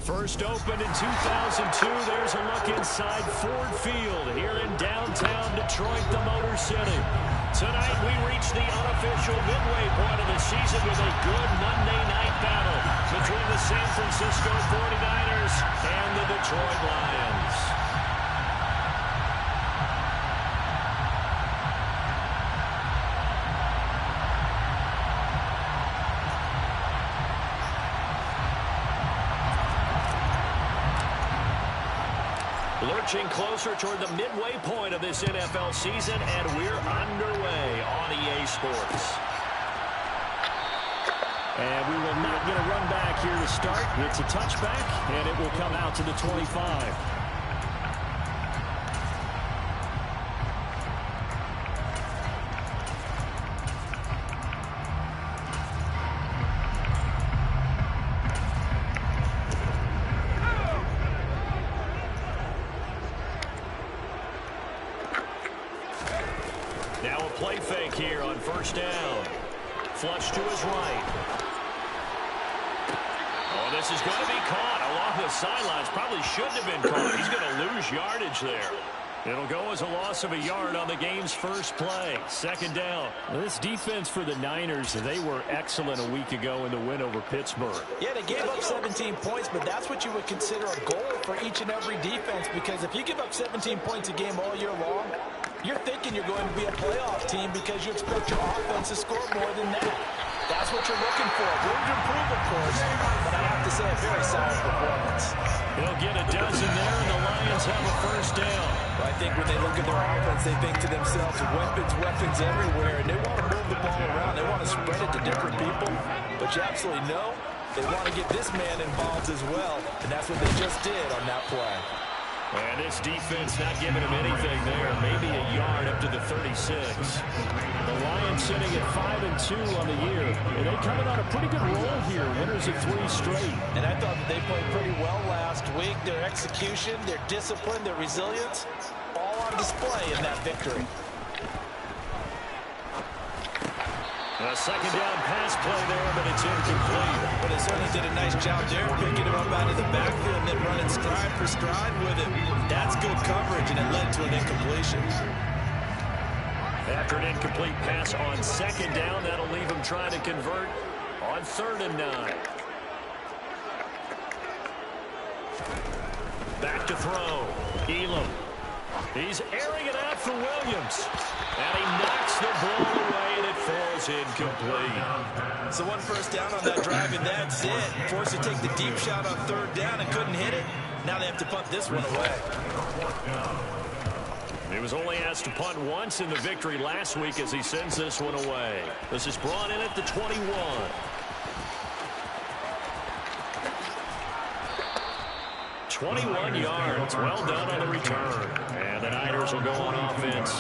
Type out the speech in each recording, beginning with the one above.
First opened in 2002, there's a look inside Ford Field here in downtown Detroit, the Motor City. Tonight we reach the unofficial midway point of the season with a good Monday night battle between the San Francisco 49ers and the Detroit Lions. Lurching closer toward the midway point of this NFL season, and we're underway on EA Sports. And we will not get a run back here to start. It's a touchback, and it will come out to the 25. Now a play fake here on first down. Flush to his right. Oh, this is going to be caught along the sidelines. Probably shouldn't have been caught. He's going to lose yardage there. It'll go as a loss of a yard on the game's first play. Second down. Well, this defense for the Niners, they were excellent a week ago in the win over Pittsburgh. Yeah, they gave up 17 points, but that's what you would consider a goal for each and every defense, because if you give up 17 points a game all year long, you're thinking you're going to be a playoff team because you expect your offense to score more than that. That's what you're looking for. Room to improve, of course, but I have to say a very solid performance. They'll get a dozen there, and the Lions have a first down. I think when they look at their offense, they think to themselves, weapons everywhere, and they want to move the ball around. They want to spread it to different people, but you absolutely know they want to get this man involved as well, and that's what they just did on that play. And this defense not giving him anything there. Maybe a yard up to the 36. The Lions sitting at 5-2 on the year. And they coming on a pretty good roll here. Winners of 3 straight. And I thought that they played pretty well last week. Their execution, their discipline, their resilience, all on display in that victory. A second down pass play there, but it's incomplete. But they certainly did a nice job there, picking him up out of the backfield and then running stride for stride with him. That's good coverage, and it led to an incompletion. After an incomplete pass on second down, that'll leave him trying to convert on 3rd and 9. Back to throw. Elam. He's airing it out for Williams. And he knocks the ball away, and it falls incomplete. So 1 first down on that drive, and that's it. Forced to take the deep shot on 3rd down and couldn't hit it. Now they have to punt this one away. He was only asked to punt once in the victory last week as he sends this one away. This is brought in at the 21. "21 yards. Well done on the return. And the Niners will go on offense.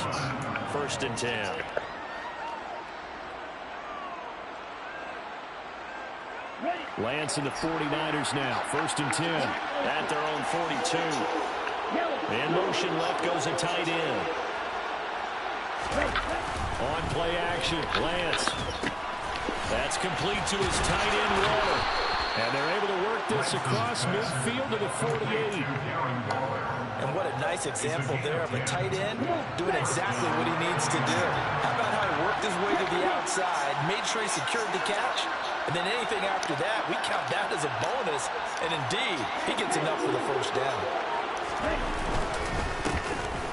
1st and 10. Lance and the 49ers now. 1st and 10. At their own 42. In motion left goes a tight end. On play action, Lance. That's complete to his tight end, Waller. And they're able to work this across midfield to the 48. And what a nice example there of a tight end doing exactly what he needs to do. How about how he worked his way to the outside, made sure he secured the catch, and then anything after that, we count that as a bonus. And indeed, he gets enough for the first down.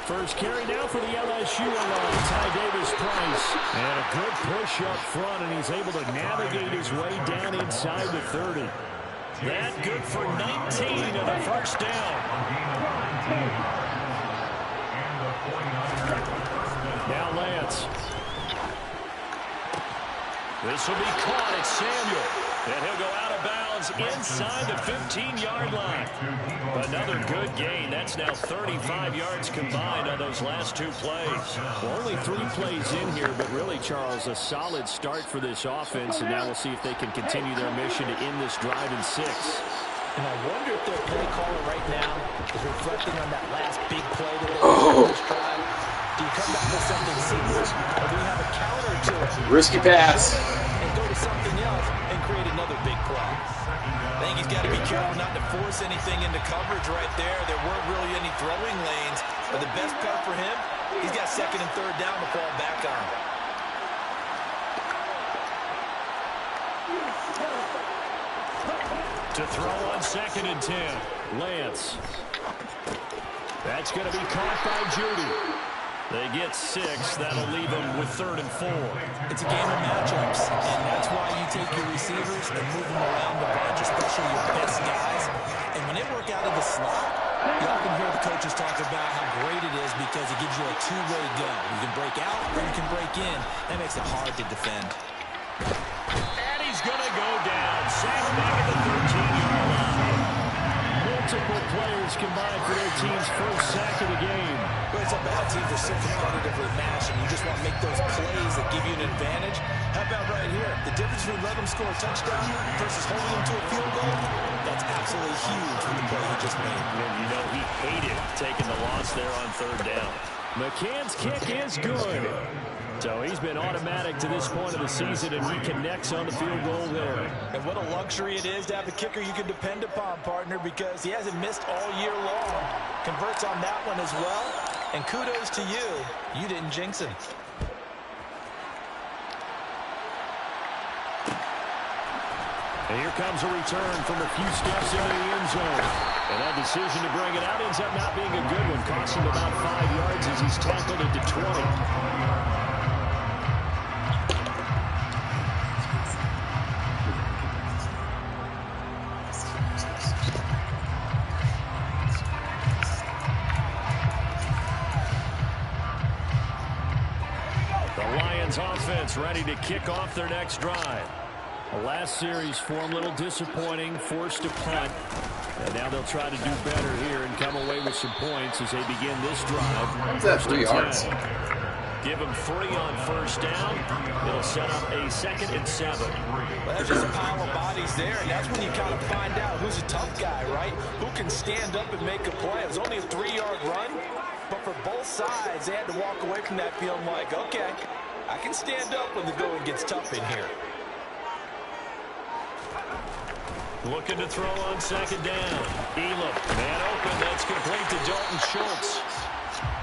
First carry now for the LSU along Ty Davis-Price. And a good push up front, and he's able to navigate his way down inside the 30. That good for 19 and a first down. Now Lance. This will be caught. It's Samuel. And he'll go out of bounds inside the 15-yard line. Another good gain. That's now 35 yards combined on those last two plays. Well, only 3 plays in here, but really, Charles, a solid start for this offense. And now we'll see if they can continue their mission to end this drive in 6. And I wonder if their play caller right now is reflecting on that last big play that they made this drive. Do you come back with something seamless, or do you have a counter to it? Risky pass. And go to something else and create another big play. I think he's got to be careful not to force anything into coverage right there. There weren't really any throwing lanes. But the best part for him, he's got second and third down to fall back on. To throw on second and 10. Lance. That's going to be caught by Judy. They get 6. That'll leave them with 3rd and 4. It's a game of matchups, and that's why you take your receivers and move them around the bunch, especially your best guys. And when they work out of the slot, you often hear the coaches talk about how great it is because it gives you a two-way go. You can break out or you can break in. That makes it hard to defend. And he's going to go down. Sacked back at the 13-yard line. Multiple players combined for their team's first sack of the game. Well, it's a bad team. They're so competitively matched, and you just want to make those plays that give you an advantage. How about right here? The difference between letting them score a touchdown versus holding them to a field goal, that's absolutely huge for the play he just made. And you know he hated taking the loss there on 3rd down. McCann's kick is good. So he's been automatic to this point of the season, and he connects on the field goal there. And what a luxury it is to have a kicker you can depend upon, partner, because he hasn't missed all year long. Converts on that one as well. And kudos to you. You didn't jinx him. And here comes a return from a few steps into the end zone. And that decision to bring it out ends up not being a good one. Costs him about 5 yards as he's tackled at the 20. Offense ready to kick off their next drive. The last series for them a little disappointing, forced to punt. And now they'll try to do better here and come away with some points as they begin this drive. What's that, 3 yards? Give them 3 on first down. It'll set up a 2nd and 7. Well, there's just a pile of bodies there, and that's when you kind of find out who's a tough guy, right? Who can stand up and make a play. It was only a 3-yard run, but for both sides, they had to walk away from that feeling like, okay, I can stand up when the going gets tough in here. Looking to throw on 2nd down. Elam, man open. That's complete to Dalton Schultz.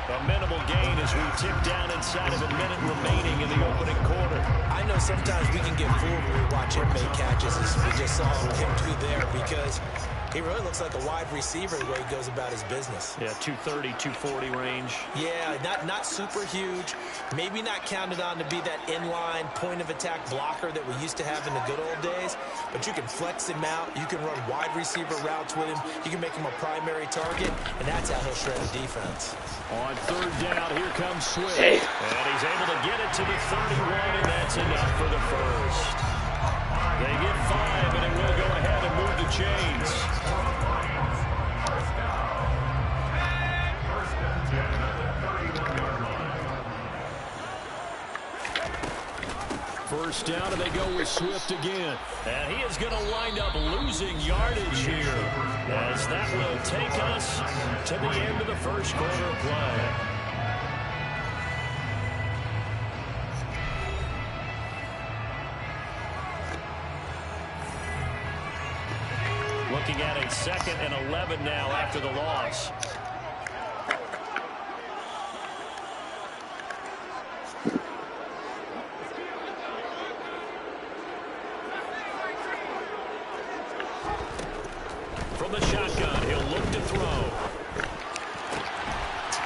A minimal gain as we tick down inside of a minute remaining in the opening quarter. I know sometimes we can get fooled when we watch him make catches, as we just saw him do there, because he really looks like a wide receiver the way he goes about his business. Yeah, 230, 240 range. Yeah, not super huge. Maybe not counted on to be that inline point-of-attack blocker that we used to have in the good old days. But you can flex him out. You can run wide receiver routes with him. You can make him a primary target, and that's how he'll shred a defense. On 3rd down, here comes Swift. Hey. And he's able to get it to the 31, and that's enough for the first. They get 5, and it will go ahead and move the chains. First down, and they go with Swift again. And he is going to wind up losing yardage here, as that will take us to the end of the first quarter of play. looking at a 2nd and 11 now after the loss. From the shotgun, he'll look to throw.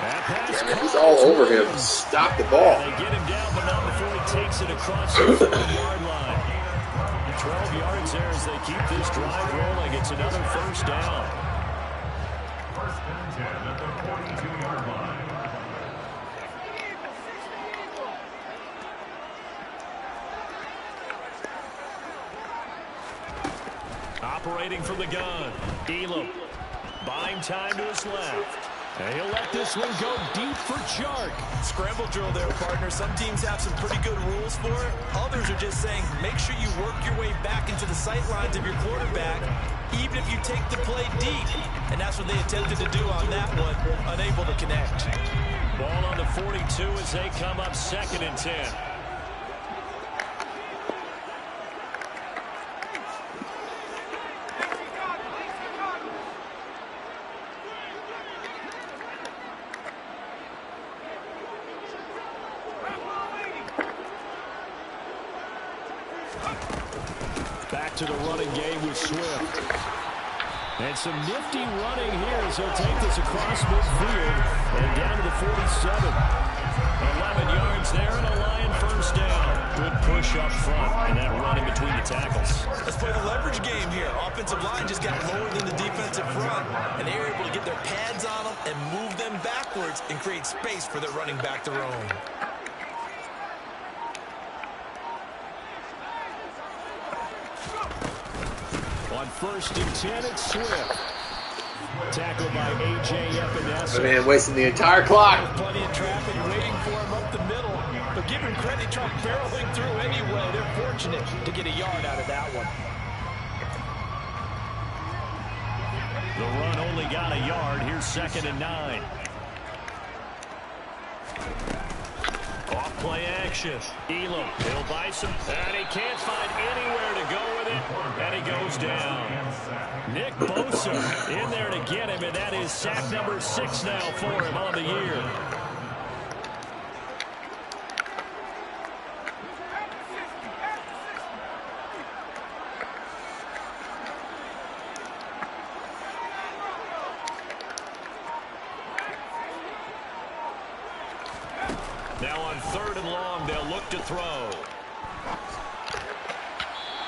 Damn it, he's all over him. Stop the ball. They get him down, but not before he takes it across the 40-yard line. 12 yards there as they keep this drive rolling. It's another 1st down. 1st and 10 at the 42-yard line. Operating from the gun, Elam buying time to his left. And he'll let this one go deep for Chark. Scramble drill there, partner. Some teams have some pretty good rules for it. Others are just saying, make sure you work your way back into the sight lines of your quarterback, even if you take the play deep. And that's what they attempted to do on that one, unable to connect. Ball on the 42 as they come up 2nd and 10. Back to the running game with Swift. And some nifty running here as he'll take this across midfield and down to the 47. 11 yards there and a Lion 1st down. Good push up front and that running between the tackles. Let's play the leverage game here. Offensive line just got lower than the defensive front, and they were able to get their pads on them and move them backwards and create space for their running back to roam. On 1st and 10, it's Swift. Tackled by A.J. Epinesa. The man wasting the entire clock. Plenty of traffic waiting for him up the middle. But give him credit, Trump barreling through anyway. They're fortunate to get a yard out of that one. The run only got a yard. Here's 2nd and 9. Off play action. Elam, he'll buy some, and he can't find anywhere to go with it, and he goes down. Nick Bosa in there to get him, and that is sack number 6 now for him on the year. Now on 3rd and long, they'll look to throw.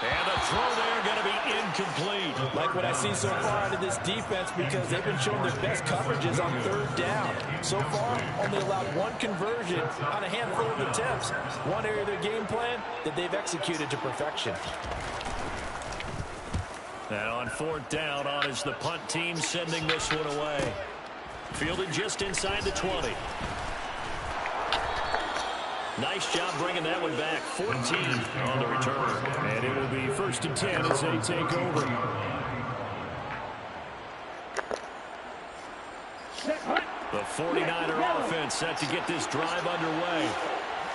And the throw there going to be incomplete. Like what I see so far out of this defense, because they've been showing their best coverages on 3rd down. So far, only allowed 1 conversion on a handful of attempts. One area of their game plan that they've executed to perfection. And on 4th down, on is the punt team sending this one away. Fielded just inside the 20. Nice job bringing that one back. 14 on the return. And it will be 1st and 10 as they take over. The 49er offense set to get this drive underway.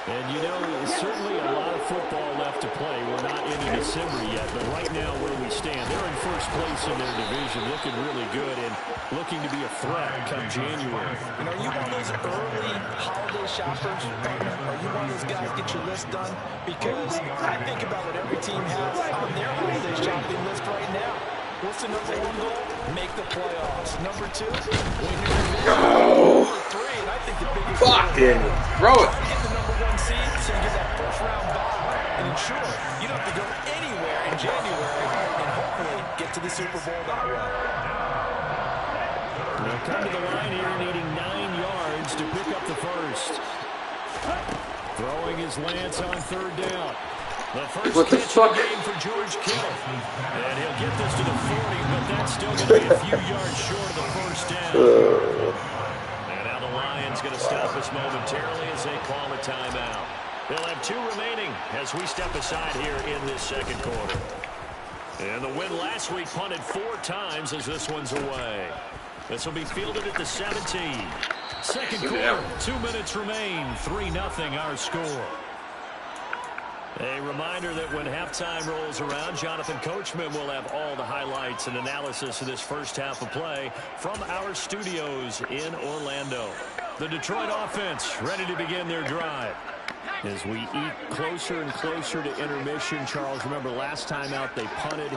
And, you know, certainly a lot of football left to play. We're not into December yet, but right now where we stand, they're in 1st place in their division, looking really good and looking to be a threat come January. And are you one of those early holiday shoppers? Are you one of those guys get your list done? Because I think about what every team has on their holiday shopping list right now. What's the number 1 goal? Make the playoffs. Number 2, win your division. Number 3, and I think the biggest Fuck, Daniel. Throw it. Get the number 1 seed so you get that 1st round bye and ensure you don't have to go anywhere in January and hopefully get to the Super Bowl that way. They'll come to the line here needing 9 yards to pick up the 1st. Throwing his Lance on 3rd down. The first catch of the game for George Kittle. And he'll get this to the 40, but that's still going to be a few yards short of the 1st down. And now the Lions going to stop us momentarily as they call a timeout. They'll have 2 remaining as we step aside here in this 2nd quarter. And the win last week punted 4 times as this one's away. This will be fielded at the 17. 2nd quarter, 2 minutes remain. 3-0 our score. A reminder that when halftime rolls around, Jonathan Coachman will have all the highlights and analysis of this first half of play from our studios in Orlando. The Detroit offense ready to begin their drive. As we eat closer and closer to intermission, Charles, remember last time out they punted.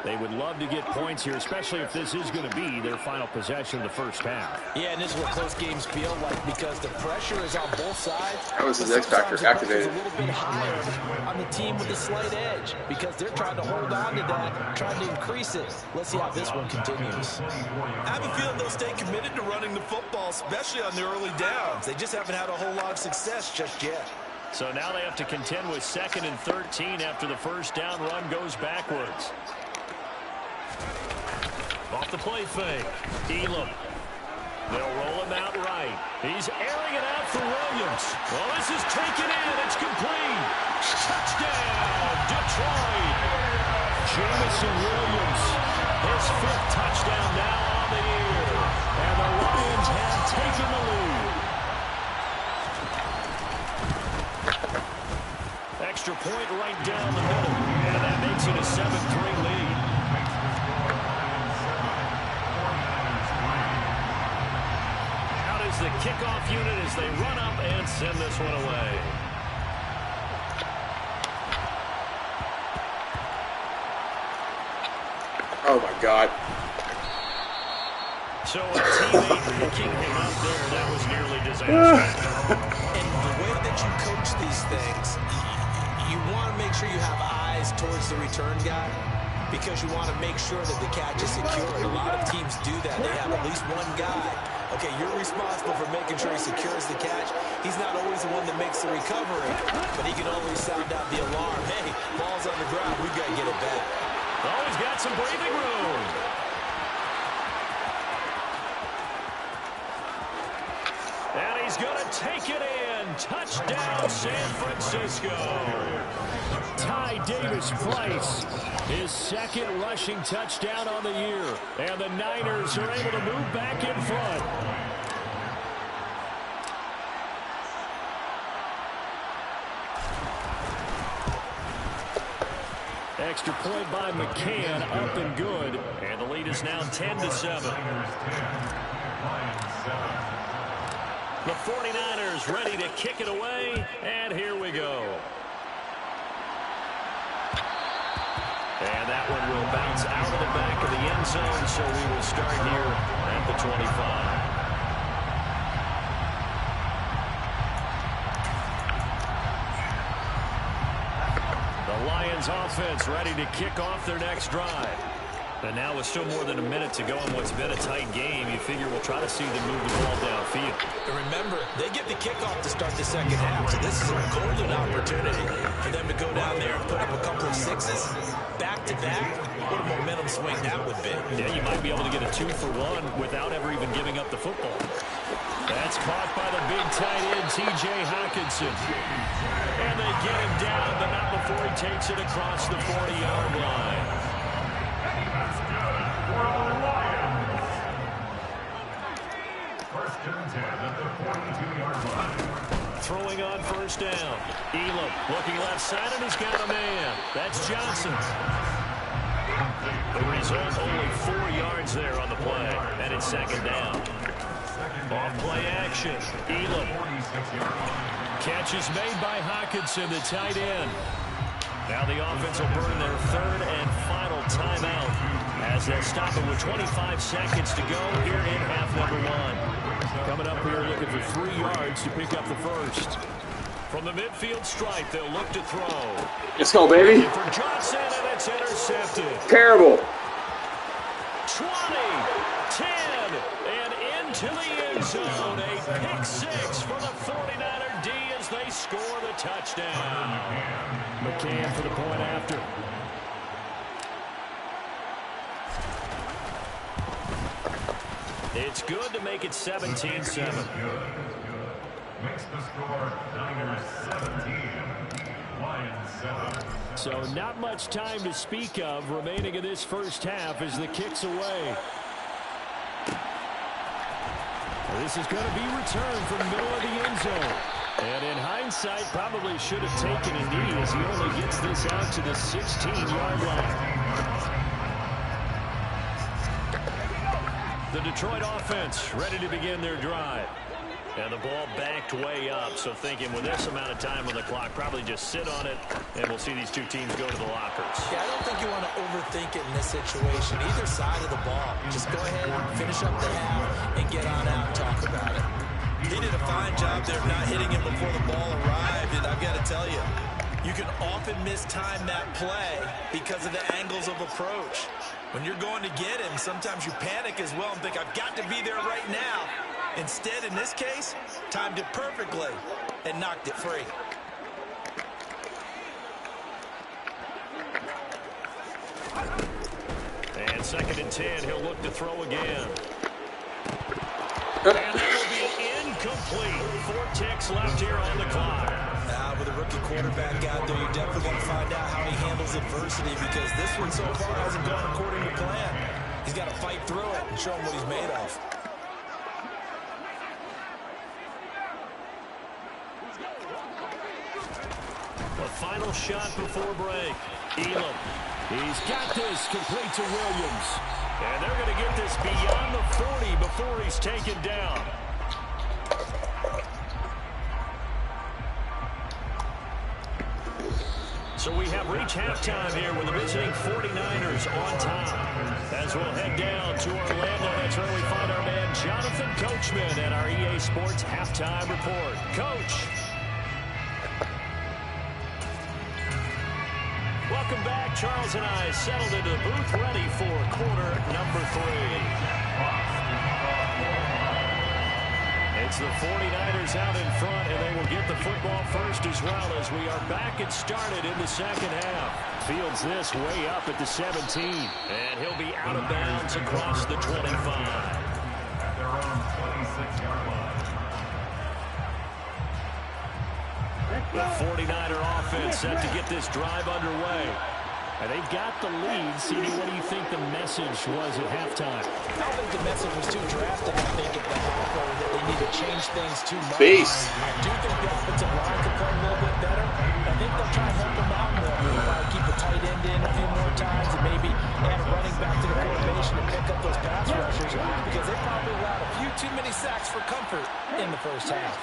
They would love to get points here, especially if this is going to be their final possession of the first half. Yeah, and this is what close games feel like because the pressure is on both sides. That was his X factor activated. A little bit higher on the team with the slight edge because they're trying to hold on to that, trying to increase it. Let's see how this one continues. I have a feeling they'll stay committed to running the football, especially on their early downs. They just haven't had a whole lot of success just yet. So now they have to contend with 2nd and 13 after the first down run goes backwards. Off the play fake. Elam. They'll roll him out right. He's airing it out for Williams. Well, this is taken in. It's complete. Touchdown, Detroit. Jamison Williams. His 5th touchdown now on the year. And the Lions have taken the lead. Extra point right down the middle. And that makes it a 7-3 lead. The kickoff unit as they run up and send this one away. Oh, my God. So a teammate picking him up there, that was nearly disastrous. And the way that you coach these things, you want to make sure you have eyes towards the return guy because you want to make sure that the catch is secure. And a lot of teams do that. They have at least one guy. Okay, you're responsible for making sure he secures the catch. He's not always the one that makes the recovery, but he can always sound out the alarm. Hey, ball's on the ground. We've got to get it back. Oh, he's got some breathing room. And he's going to take it in. Touchdown, San Francisco. Ty Davis-Price, his 2nd rushing touchdown on the year. And the Niners are able to move back in front. Extra point by McCann, up and good. And the lead is now 10-7. The 49ers ready to kick it away, and here we go. And that one will bounce out of the back of the end zone, so we will start here at the 25. The Lions offense ready to kick off their next drive. And now with still more than a minute to go in what's been a tight game, you figure we'll try to see them move the ball downfield. And remember, they get the kickoff to start the second half, so this is a golden opportunity for them to go down there and put up a couple of 6s back-to-back. What a momentum swing that would be. Yeah, you might be able to get a 2-for-1 without ever even giving up the football. That's caught by the big tight end, T.J. Hockenson. And they get him down, but not before he takes it across the 40-yard line. First and 10 at the 42-yard line. Throwing on first down. Elam looking left side, and he's got a man. That's Johnson. The result, only 4 yards there on the play, and it's 2nd down. Off play action. Elam. Catch is made by Hockenson, the tight end. Now the offense will burn their 3rd and final timeout as they'll stop it with 25 seconds to go here in half number 1. Coming up here looking for 3 yards to pick up the first. From the midfield stripe, they'll look to throw. Let's go, baby. For Johnson, and it's intercepted. Terrible. 20, 10, and into the end zone. A pick 6 for the 49er D as they score the touchdown. McCann for the point after. It's good to make it 17-7. Makes the score Niners 17, Lions 7. So not much time to speak of remaining in this first half as the kick's away. This is going to be returned from the middle of the end zone. And in hindsight, probably should have taken a knee as he only gets this out to the 16-yard line. The Detroit offense ready to begin their drive. And the ball backed way up, so thinking with this amount of time on the clock, probably just sit on it, and we'll see these two teams go to the lockers. Yeah, I don't think you want to overthink it in this situation. Either side of the ball. Just go ahead and finish up the half and get on out and talk about it. He did a fine job there of not hitting him before the ball arrived, and I've got to tell you, you can often mistime that play because of the angles of approach. When you're going to get him, sometimes you panic as well and think, I've got to be there right now. Instead, in this case, timed it perfectly and knocked it free. And 2nd and 10, he'll look to throw again. And that will be incomplete. 4 ticks left here on the clock. With a rookie quarterback out there, you're definitely going to find out how he handles adversity because this one so far hasn't gone according to plan. He's got to fight through it and show him what he's made of. The final shot before break. Elam. He's got this complete to Williams. And they're going to get this beyond the 40 before he's taken down. So we have reached halftime here with the visiting 49ers on top. As we'll head down to Orlando, that's where we find our man Jonathan Coachman at our EA Sports Halftime Report. Coach. Welcome back. Charles and I settled into the booth ready for quarter number 3. It's the 49ers out in front, and they will get the football first as well as we are back and started in the second half. Fields this way up at the 17, and he'll be out of bounds across the 25. At their own 26-yard line. The 49er offense set to get this drive underway. And they've got the lead. CD, what do you think the message was at halftime? I don't think the message was too drastic, I think, at the half, or that they need to change things too much. Base. I do think the offensive line could play a little bit better. I think they'll try and help them out more. They'll probably keep a tight end in a few more times and maybe add a running back to the formation and pick up those pass rushers because they probably allowed a few too many sacks for comfort in the first half.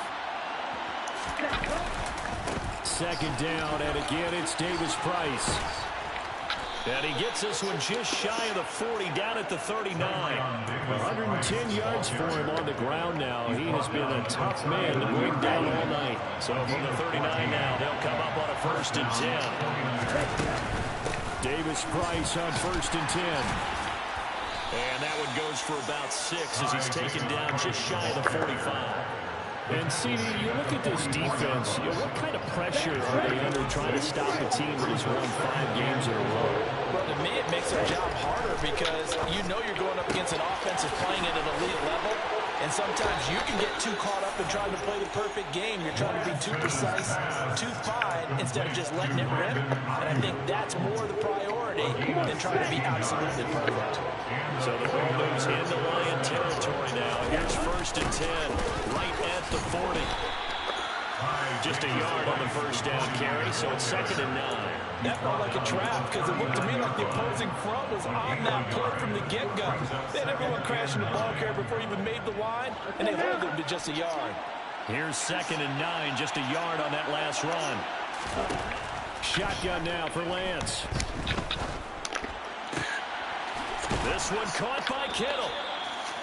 2nd down, and again, it's Davis Price. And he gets this one just shy of the 40, down at the 39. 110 yards for him on the ground now. He has been a tough man to bring down all night. So from the 39 now, they'll come up on a 1st and 10. Davis Price on 1st and 10. And that one goes for about 6 as he's taken down just shy of the 45. And, CD, you look at this defense, what kind of pressure are they under trying to stop a team that has won 5 games in a row? Well, to me, it makes their job harder because you know you're going up against an offense that's playing at an elite level, and sometimes you can get too caught up in trying to play the perfect game. You're trying to be too precise, too fine, instead of just letting it rip, and I think that's more the priority than trying to be absolutely perfect. So the ball moves into Lion territory now. Here's 1st and 10, right at the 40. Just a yard on the 1st down carry, so it's 2nd and 9. That felt like a trap because it looked to me like the opposing front was on that play from the get-go. They had everyone crashing the ball carrier before he even made the line, and they held him to just a yard. Here's 2nd and 9, just a yard on that last run. Shotgun now for Lance. This one caught by Kittle.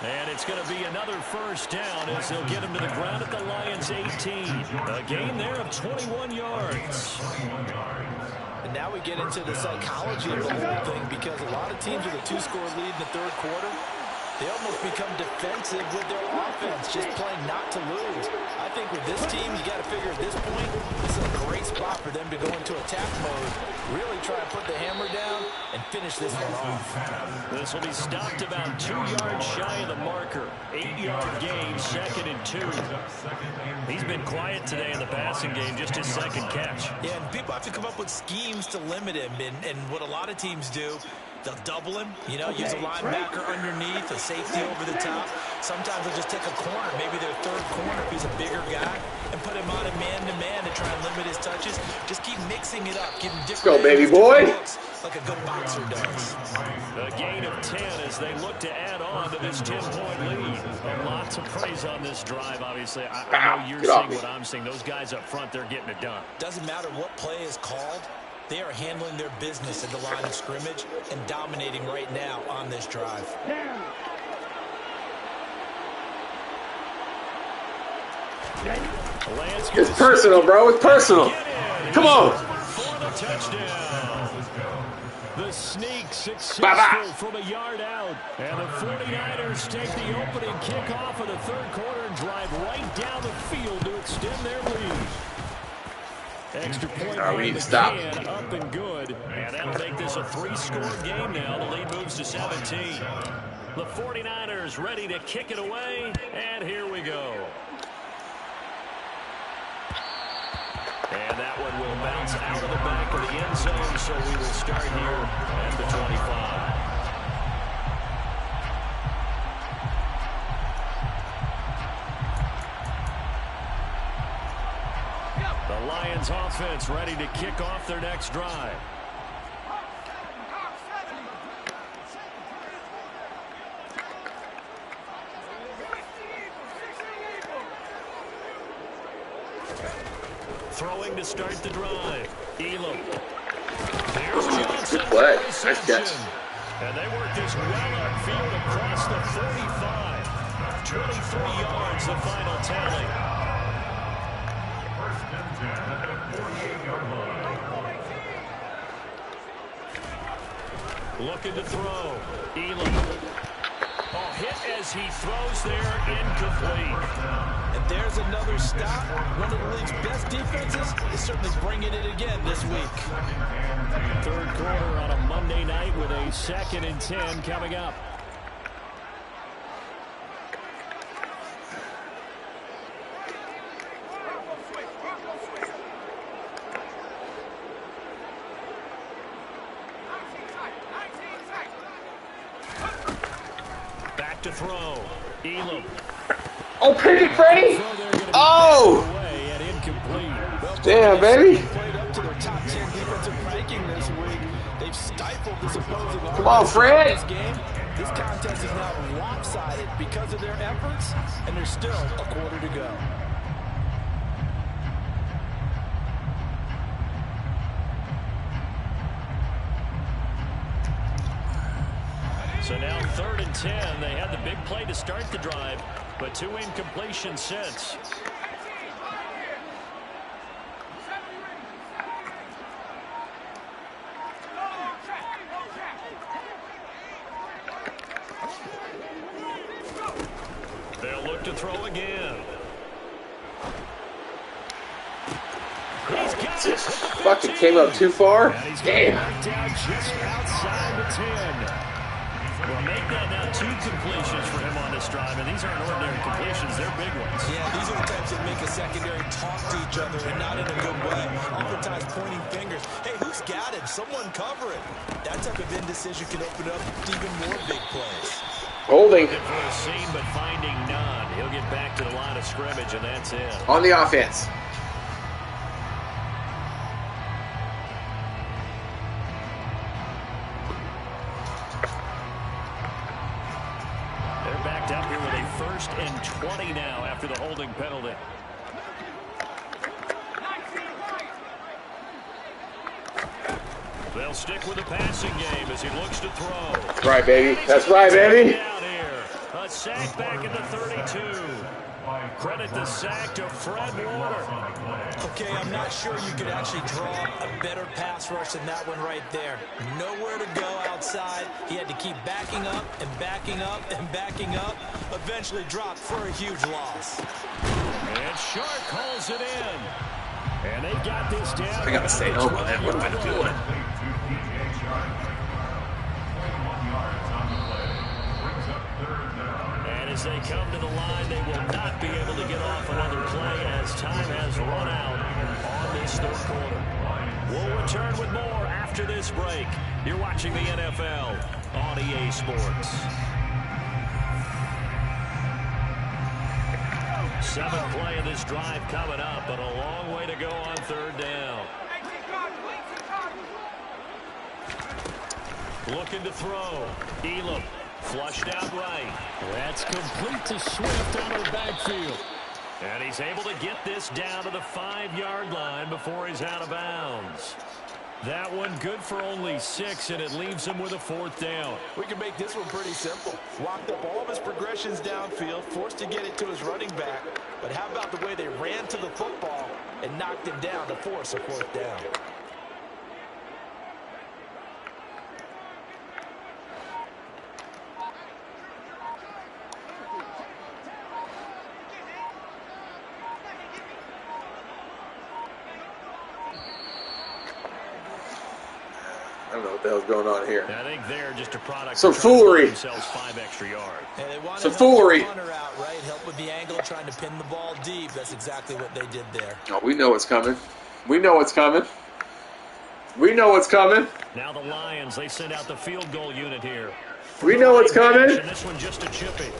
And it's going to be another 1st down as they'll get him to the ground at the Lions' 18. A gain there of 21 yards. And now we get into the psychology of the whole thing because a lot of teams with a 2-score lead in the 3rd quarter, they almost become defensive with their offense, just playing not to lose. I think with this team, you got to figure at this point, this is a great spot for them to go into attack mode, really try to put the hammer down and finish this one off. This will be stopped about 2 yards shy of the marker. 8-yard gain, 2nd and 2. He's been quiet today in the passing game, just his 2nd catch. Yeah, and people have to come up with schemes to limit him, and what a lot of teams do, They'll double him, you know, use a linebacker underneath, a safety over the top. Sometimes they'll just take a corner, maybe their third corner if he's a bigger guy, and put him on a man-to-man to try and limit his touches. Just keep mixing it up, give him different. Let's go, baby boy. Looks, like a good boxer does. A gain of 10 as they look to add on to this 10-point lead. And lots of praise on this drive, obviously. I know you're seeing what I'm seeing. Those guys up front, they're getting it done. Doesn't matter what play is called. They are handling their business at the line of scrimmage and dominating right now on this drive. It's personal, bro. It's personal. Come on. For the touchdown. The sneak successful from a yard out. And the 49ers take the opening kickoff of the third quarter and drive right down the field to extend their lead. Extra point we need to stop. Up and good. And that'll make this a 3-score game now. The lead moves to 17. The 49ers ready to kick it away. And here we go. And that one will bounce out of the back of the end zone, so we will start here at the 25. The Lions offense ready to kick off their next drive. Throwing to start the drive. Elam. Good play. Nice catch. And they work this well upfield across the 45. 23 yards, the final tally. First and 10 at the 48-yard line. Looking to throw. Elam. Oh, hit as he throws there, incomplete. And there's another stop. One of the league's best defenses is certainly bringing it again this week. Third quarter on a Monday night with a 2nd and 10 coming up. Back to throw. Elam. Oh, pick it, Freddie. Oh. Damn, baby. Come on, Fred. This contest is now lopsided because of their efforts, and there's still a quarter to go. So now 3rd and 10. They had the big play to start the drive, but 2 incompletions since. They'll look to throw again. He's got it. Fucking came up too far. Damn. Down just outside the 10. Well, make that now 2 completions for him on this drive, and these aren't ordinary completions. They're big ones. Yeah, these are the types that make a secondary talk to each other and not in a good way. Oftentimes pointing fingers. Hey, who's got him? Someone cover it. That type of indecision can open up even more big plays. Holding. Good for a seam, but finding none. He'll get back to the line of scrimmage, and that's it. On the offense. They're backed up here with a 1st and 20 now after the holding penalty. They'll stick with the passing game as he looks to throw. That's right, baby. That's right, baby. A sack back at the 32. Credit the sack to Fred Warner. Okay, I'm not sure you could actually draw a better pass rush than that one right there. Nowhere to go outside. He had to keep backing up and backing up and backing up. Eventually dropped for a huge loss. And Shark calls it in. And they got this down. I gotta stay home with that. What am I doing? And as they come to the line, they will not be able to get off another play as time has run out on this third quarter. We'll return with more after after this break. You're watching the NFL on EA Sports. 7th play of this drive coming up, but a long way to go on 3rd down. Looking to throw. Elam flushed out right. That's complete to Swift out of the backfield. And he's able to get this down to the 5-yard line before he's out of bounds. That one good for only 6, and it leaves him with a 4th down. We can make this one pretty simple. Locked up all of his progressions downfield, forced to get it to his running back. But how about the way they ran to the football and knocked him down to force a 4th down? I don't know what the hell's going on here. I think they're just a product. Some foolery. Themselves 5 extra yards. And they wanted Some foolery. help with the punter out, right? Help with the angle, trying to pin the ball deep. That's exactly what they did there. Oh, we know what's coming. We know what's coming. We know what's coming. Now the Lions, they send out the field goal unit here. We know what's coming. And this one just a chippy.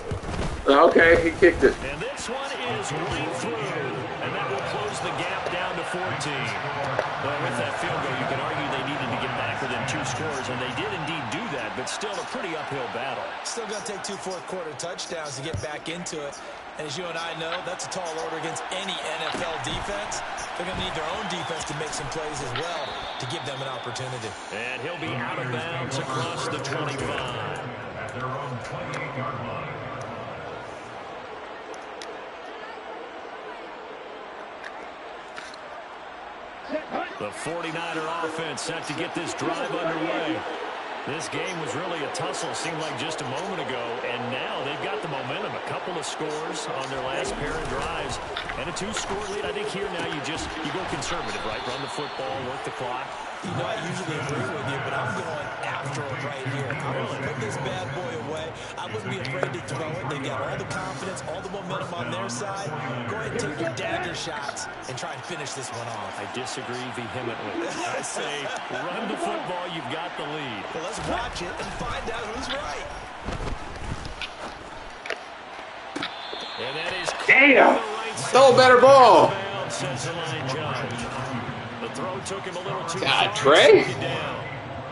Okay, he kicked it. And this one is right through. And that will close the gap down to 14. Well, with that field goal, you can argue they needed to get back within 2 scores, and they did indeed do that, but still a pretty uphill battle. Still going to take 2 fourth-quarter touchdowns to get back into it. And as you and I know, that's a tall order against any NFL defense. They're going to need their own defense to make some plays as well to give them an opportunity. And he'll be out of bounds across the 25. At their own 28-yard line. The 49er offense set to get this drive underway. This game was really a tussle, seemed like just a moment ago, and now they've got the momentum. A couple of scores on their last pair of drives, and a 2-score lead. I think here now you go conservative, right? Run the football, work the clock. You know, I usually agree with you, but I'm going after it right here. I'm going to put this bad boy away. I wouldn't be afraid to throw it. They got all the confidence, all the momentum on their side. Go ahead and take your dagger shots and try and finish this one off. I disagree vehemently. I say run the football, you've got the lead. Well, let's watch it and find out who's right. And that is Damn! right, Throw a better ball. says the line judge. The throw took him a little too God, far. Trey.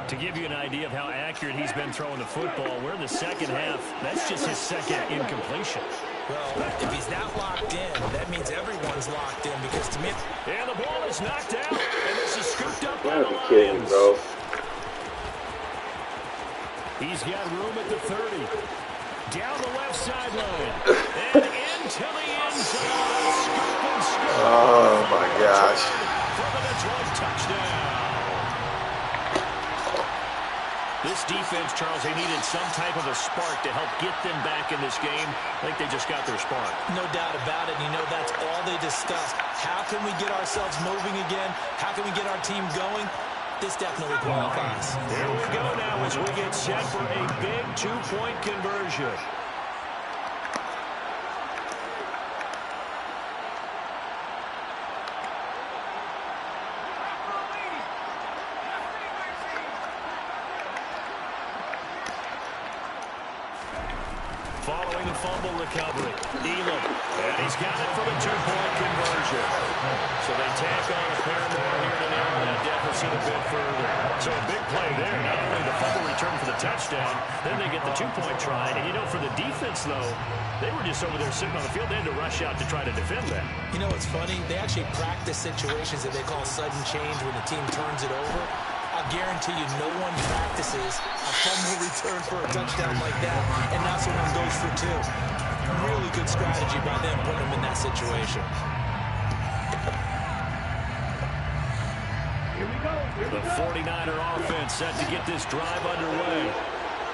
To give you an idea of how accurate he's been throwing the football, we're in the second half. That's just his second incompletion. Well, if he's not locked in, that means everyone's locked in, because to me... And the ball is knocked out, and this is scooped up by You the gotta be kidding me, Lions. bro. He's got room at the 30. Down the left sideline. And into the end zone. Scoop and score. Oh, my gosh. For the Detroit touchdown. This defense, Charles, they needed some type of a spark to help get them back in this game. I think they just got their spark. No doubt about it. You know, that's all they discussed. How can we get ourselves moving again? How can we get our team going? This definitely qualifies. Here we go now as we get set for a big 2-point conversion. Following the fumble recovery, Elam, and he's got it for the 2-point conversion. So they tack on a pair more here to narrow that deficit a bit further. So a big play there. Not only the fumble return for the touchdown, then they get the 2-point try. And, you know, for the defense, though, they were just over there sitting on the field. They had to rush out to try to defend that. You know what's funny? They actually practice situations that they call sudden change when the team turns it over. I'll guarantee you no one practices a fumble return for a touchdown like that, and now someone goes for 2. Really good strategy by them putting them in that situation. The 49er offense set to get this drive underway.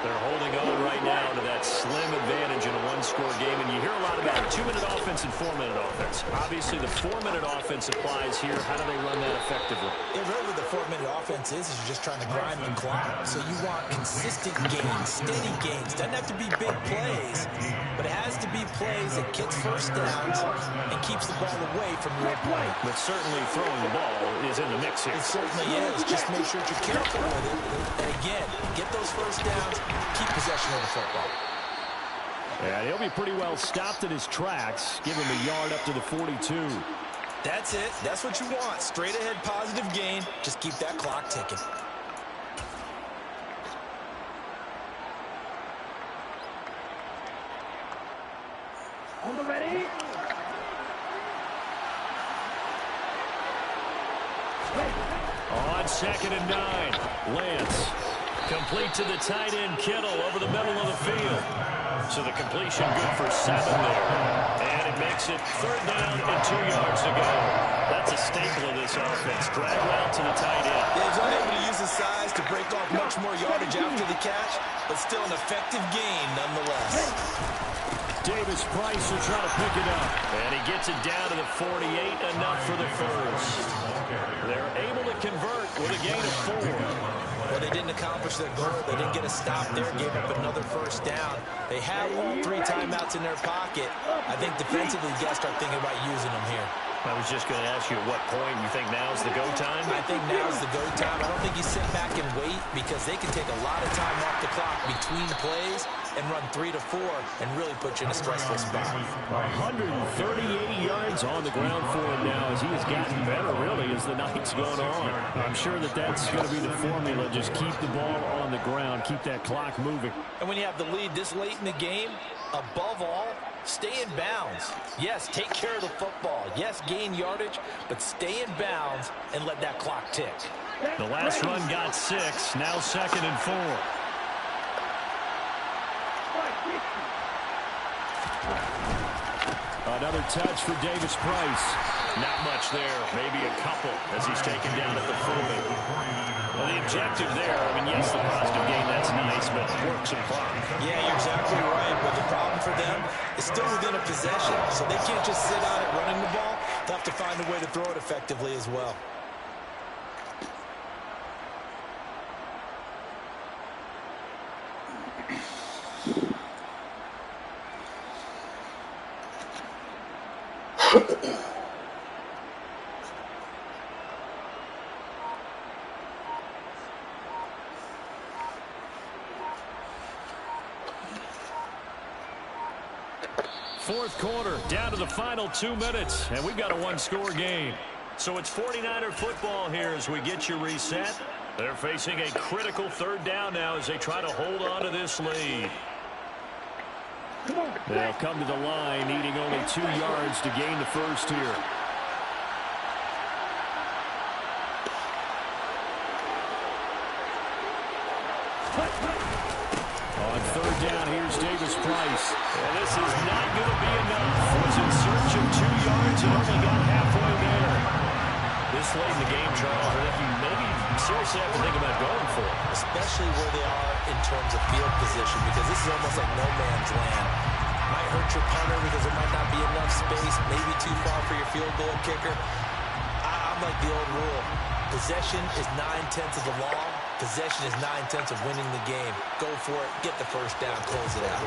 They're holding on right now to that slim advantage in a 1-score game, and you hear a lot about 2-minute offense and 4-minute offense. Obviously, the 4-minute offense applies here. How do they run that effectively? Yeah, really what the 4-minute offense is you're just trying to grind the clock. So you want consistent gains, steady gains. Doesn't have to be big plays, but it has to be plays that gets first downs and keeps the ball away from your opponent. But certainly throwing the ball is in the mix here. It certainly is. Just make sure that you're careful with it. And again, get those first downs, keep possession of the football. And he'll be pretty well stopped in his tracks. Give him a yard up to the 42. That's it. That's what you want. Straight ahead positive gain. Just keep that clock ticking. On the ready. On 2nd and 9, Lance. Complete to the tight end, Kittle, over the middle of the field. So the completion good for 7 there. And it makes it 3rd down and 2 yards to go. That's a staple of this offense. Drag route to the tight end. Yeah, he's unable to use his size to break off much more yardage after the catch, but still an effective gain nonetheless. Davis Price will try to pick it up. And he gets it down to the 48, enough for the first. They're able to convert with a gain of 4. Well, they didn't accomplish their goal. They didn't get a stop there, gave up another first down. They have all 3 timeouts in their pocket. I think defensively, you got to start thinking about using them here. I was just going to ask you at what point you think now's the go time? I think now's the go time. I don't think you sit back and wait because they can take a lot of time off the clock between plays and run 3 to 4 and really put you in a stressful spot. 138 yards on the ground for him now as he has gotten better, really, as the night's gone on. I'm sure that that's going to be the formula. Just keep the ball on the ground, keep that clock moving. And when you have the lead this late in the game, above all, stay in bounds. Yes, take care of the football. Yes, gain yardage, but stay in bounds and let that clock tick. The last run got 6, now 2nd and 4. Another touch for Davis Price. Not much there, maybe a couple as he's taken down at the 40. Well, the objective there, I mean, yes, the positive gain, that's nice, but work some clock. Yeah, you're exactly right, but the problem for them is still within a possession, so they can't just sit on it running the ball. They'll have to find a way to throw it effectively as well. Fourth quarter, down to the final 2 minutes, and we've got a 1-score game. So it's 49er football here as we get you reset. They're facing a critical 3rd down now as they try to hold on to this lead. They'll come to the line, needing only 2 yards to gain the first here. On 3rd down, here's Davis Price. And this is not going to be enough. Was in search of 2 yards and only got halfway there. This late in the game, Charles, I think you maybe seriously have to think about going for it. Especially where they are in terms of field position, because this is almost like no man's land. Might hurt your punter because there might not be enough space, maybe too far for your field goal kicker. I'm like the old rule. Possession is 9/10 of the law. Possession is 9/10 of winning the game. Go for it. Get the first down. Close it out.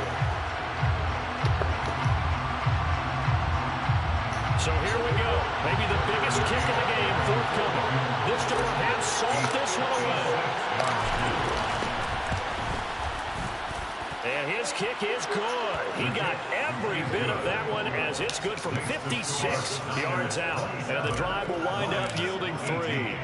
So here we go. Maybe the biggest kick of the game forthcoming. This to perhaps salt this one away. And his kick is good. He got every bit of that one as it's good from 56 yards out. And the drive will wind up yielding 3.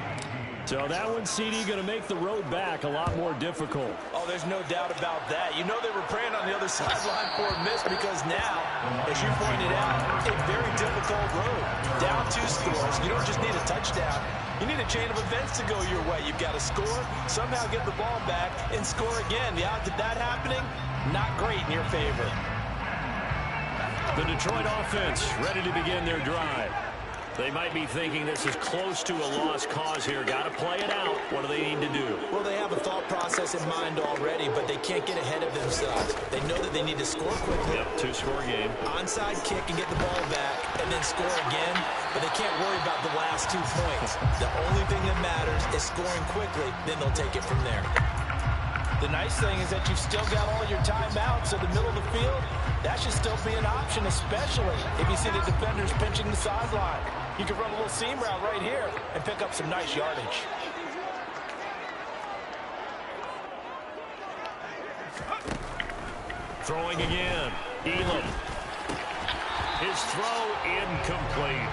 So that one, CD, going to make the road back a lot more difficult. Oh, there's no doubt about that. You know they were praying on the other sideline for a miss because now, as you pointed out, a very difficult road. Down 2 scores. You don't just need a touchdown. You need a chain of events to go your way. You've got to score, somehow get the ball back, and score again. The odds of that happening, not great in your favor. The Detroit offense ready to begin their drive. They might be thinking this is close to a lost cause here. Got to play it out. What do they need to do? Well, they have a thought process in mind already, but they can't get ahead of themselves. They know that they need to score quickly. Yep, 2-score game. Onside kick and get the ball back, and then score again. But they can't worry about the last 2 points. The only thing that matters is scoring quickly. Then they'll take it from there. The nice thing is that you've still got all your timeouts in the middle of the field. That should still be an option, especially if you see the defenders pinching the sideline. You can run a little seam route right here and pick up some nice yardage. Throwing again. Elam. His throw incomplete.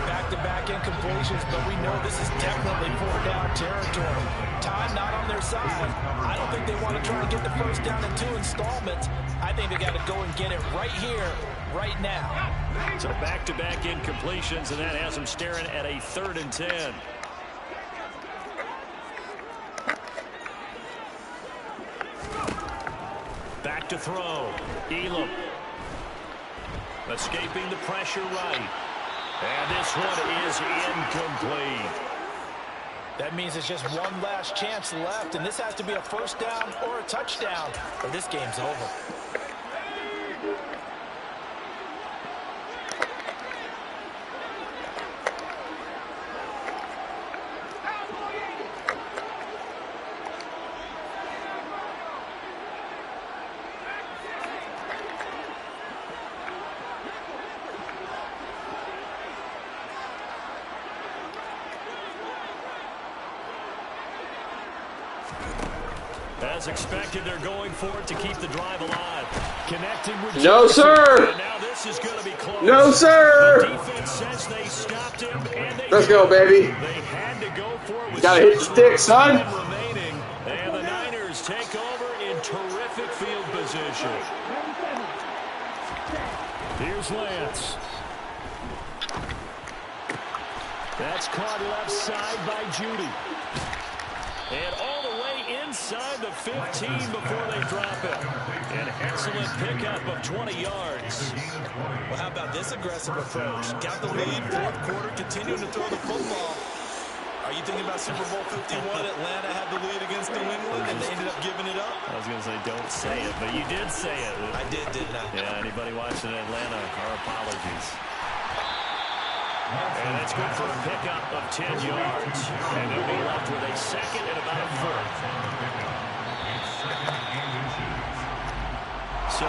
Back-to-back incompletions, but we know this is definitely four-down territory. Time not on their side. I don't think they want to try and get the first down in 2 installments. I think they got to go and get it right here, right now. So back-to-back incompletions, and that has them staring at a 3rd and 10. Back to throw. Elam. Escaping the pressure right. And this one is incomplete. That means it's just one last chance left, and this has to be a first down or a touchdown, or this game's over. As expected, they're going for it to keep the drive alive. Connecting with No, sir. And now this is going to be close. No, sir. The defense says they stopped him, and they Let's go, baby. They had to go for it with Gotta hit the stick, son. remaining, and the Niners take over in terrific field position. Here's Lance. That's caught left side by Judy. And all the way inside the 15 before they drop it. An excellent pickup of 20 yards. Well, how about this aggressive approach? Got the lead, 4th quarter, continuing to throw the football. Are you thinking about Super Bowl 51? Atlanta had the lead against New England, and they ended up giving it up? I was going to say, don't say it, but you did say it. I did, didn't I? Yeah, anybody watching Atlanta, our apologies. And that's good for a pickup of 10 yards. And they'll be left with a 2nd and about a 4th. So